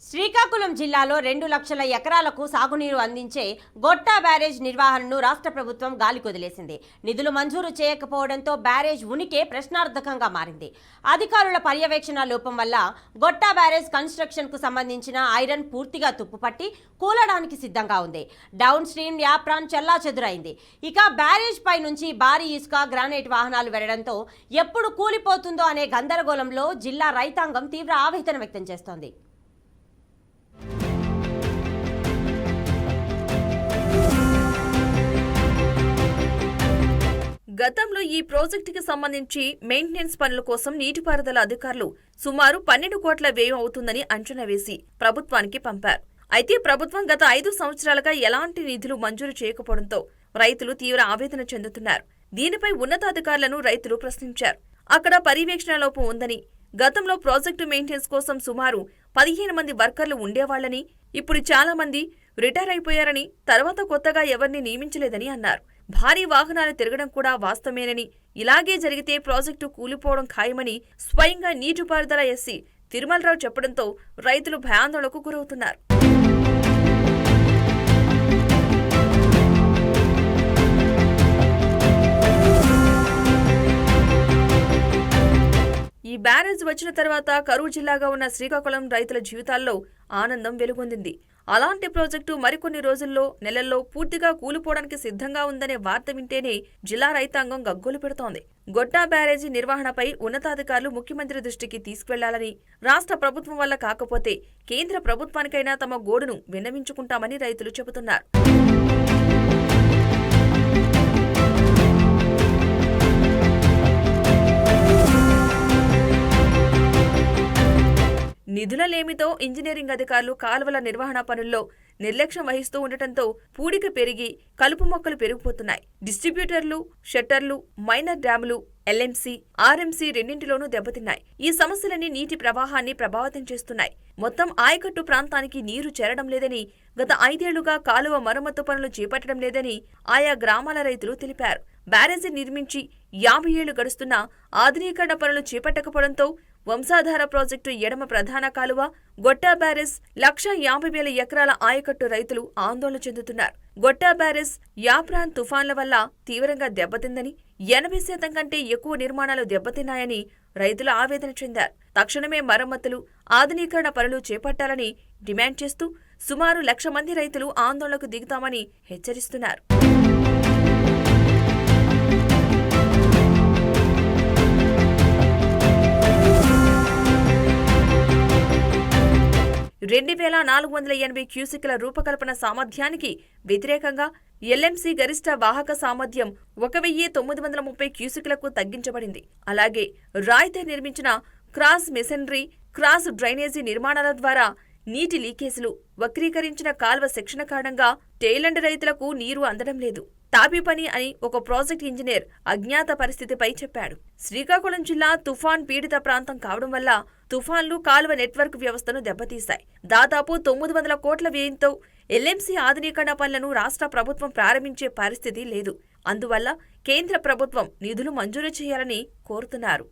శ్రీకాకుళం జిల్లాలో 2 లక్షల ఎకరాలకు సాగునీరు అందించే గొట్టా బ్యారేజ్ నిర్వహణను రాష్ట్ర ప్రభుత్వం గాలికొదిలేసింది. నిధులు మంజూరు చేయకపోవడంతో బ్యారేజ్ ఉనికి ప్రశ్నార్థకంగా మారింది. అధికారుల పర్యవేక్షణ లోపం వల్ల గొట్టా బ్యారేజ్ కన్స్ట్రక్షన్ కు సంబంధించిన ఐరన్ పూర్తిగా తుప్పుపట్టి కూలడానికి సిద్ధంగా ఉంది. డౌన్ స్ట్రీమ్ యాప్రాన్ చెల్లాచెదురైంది. ఇక బ్యారేజ్ పై నుంచి భారీ ఇసుక, గ్రానైట్ వాహనాలు వెళ్లడంతో ఎప్పుడు కూలిపోతుందో అనే గందరగోళంలో జిల్లా రైతాంగం తీవ్ర ఆవేదన వ్యక్తం చేస్తోంది. గతంలో ఈ ప్రాజెక్టుకి సంబంధించి మెయింటెనెన్స్ పనుల కోసం నీటిపారుదల అధికారులు సుమారు 12 కోట్ల వ్యయం అవుతుందని అంచనా వేసి ప్రభుత్వానికి పంపారు. అయితే ప్రభుత్వం గత 5 సంవత్సరాలుగా ఎలాంటి నిధులు మంజూరు చేయకపోవడంతో రైతులు తీవ్ర ఆవేదన చెందుతున్నారు. దీనిపై ఉన్నతాధికారులను రైతులు ప్రశ్నించారు. అక్కడ పర్యవేక్షణ లోపం ఉందని, గతంలో ప్రాజెక్టు మెయింటెనెన్స్ కోసం సుమారు 15 మంది వర్కర్లు ఉండేవాళ్లని, ఇప్పుడు చాలా మంది రిటైర్ అయిపోయారని, తర్వాత కొత్తగా ఎవరిని నియమించలేదని అన్నారు. భారీ వాహనాలు తిరగడం కూడా వాస్తవమేనని, ఇలాగే జరిగితే ప్రాజెక్టు కూలిపోవడం ఖాయమని స్వయంగా నీటిపారుదల ఎస్సీ తిరుమలరావు చెప్పడంతో రైతులు భయాందోళనకు గురవుతున్నారు. ఈ బ్యారేజ్ వచ్చిన తర్వాత కరూరు జిల్లాగా ఉన్న శ్రీకాకుళం రైతుల జీవితాల్లో ఆనందం వెలుగొందింది. అలాంటి ప్రాజెక్టు మరికొన్ని రోజుల్లో, నెలల్లో పూర్తిగా కూలిపోవడానికి సిద్ధంగా ఉందనే వార్త వింటేనే జిల్లా రైతాంగం గగ్గోలు పెడుతోంది. గొట్టా బ్యారేజీ నిర్వహణపై ఉన్నతాధికారులు ముఖ్యమంత్రి దృష్టికి తీసుకువెళ్లాలని, రాష్ట్ర ప్రభుత్వం వల్ల కాకపోతే కేంద్ర ప్రభుత్వానికైనా తమ గోడును విన్నవించుకుంటామని రైతులు చెబుతున్నారు. నిధులలేమితో ఇంజనీరింగ్ అధికారులు కాలువల నిర్వహణ పనుల్లో నిర్లక్ష్యం వహిస్తూ ఉండటంతో పూడిక పెరిగి కలుపు మొక్కలు పెరిగిపోతున్నాయి. డిస్ట్రిబ్యూటర్లు, షట్టర్లు, మైనర్ డ్యాములు, ఎల్ఎంసీ, ఆర్ఎంసీ రెండింటిలోనూ దెబ్బతిన్నాయి. ఈ సమస్యలన్నీ నీటి ప్రవాహాన్ని ప్రభావితం చేస్తున్నాయి. మొత్తం ఆయకట్టు ప్రాంతానికి నీరు చేరడం లేదని, గత 5 ఏళ్లుగా కాలువ మరమ్మతు పనులు చేపట్టడం లేదని ఆయా గ్రామాల రైతులు తెలిపారు. బ్యారేజీ నిర్మించి 50 ఏళ్లు గడుస్తున్నా ఆధునీకరణ పనులు చేపట్టకపోవడంతో వంశాధార ప్రాజెక్టు ఎడమ ప్రధాన కాలువ, గొట్టా బ్యారేజ్ 1,50,000 ఎకరాల ఆయకట్టు రైతులు ఆందోళన చెందుతున్నారు. గొట్టా బ్యారేజ్ యాప్రాన్ తుఫాన్ల వల్ల తీవ్రంగా దెబ్బతిందని, 80% కంటే ఎక్కువ నిర్మాణాలు దెబ్బతిన్నాయని రైతులు ఆవేదన చెందారు. తక్షణమే మరమ్మతులు, ఆధునీకరణ పనులు చేపట్టాలని డిమాండ్ చేస్తూ సుమారు 1,00,000 మంది రైతులు ఆందోళనకు దిగుతామని హెచ్చరిస్తున్నారు. వేల 480 క్యూసెక్ల రూపకల్పన సామర్థ్యానికి వ్యతిరేకంగా ఎల్ఎంసీ గరిష్ట వాహక సామర్థ్యం 1,930 క్యూసెక్లకు తగ్గించబడింది. అలాగే రాయితో నిర్మించిన క్రాస్ మెషనరీ, క్రాస్ డ్రైనేజీ నిర్మాణాల ద్వారా నీటి లీకేజీలు, వక్రీకరించిన కాల్వ సెక్షన్ కారణంగా టేలండ్ రైతులకు నీరు అందడం లేదు. తాపీ పని అని ఒక ప్రాజెక్ట్ ఇంజనీర్ అజ్ఞాత పరిస్థితిపై చెప్పాడు. శ్రీకాకుళం జిల్లా తుఫాన్ పీడిత ప్రాంతం కావడం వల్ల తుఫాన్లు కాలువ నెట్వర్క్ వ్యవస్థను దెబ్బతీశాయి. దాదాపు 900 కోట్ల వ్యయంతో ఎల్ఎంసీ ఆధునీకరణ పనులను రాష్ట్ర ప్రభుత్వం ప్రారంభించే పరిస్థితి లేదు. అందువల్ల కేంద్ర ప్రభుత్వం నిధులు మంజూరు చేయాలని కోరుతున్నారు.